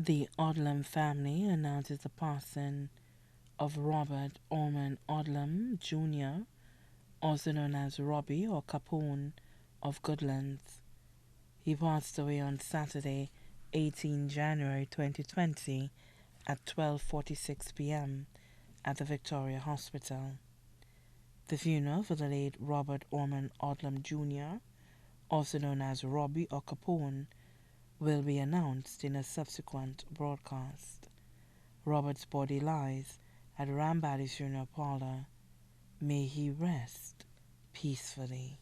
The Odlum family announces the passing of Robert Orman Odlum Jr., also known as Robbie or Capone of Goodlands. He passed away on Saturday, 18 January 2020 at 12:46 p.m. at the Victoria Hospital. The funeral for the late Robert Orman Odlum Jr., also known as Robbie or Capone, will be announced in a subsequent broadcast. Robert's body lies at Rambally's funeral parlor. May he rest peacefully.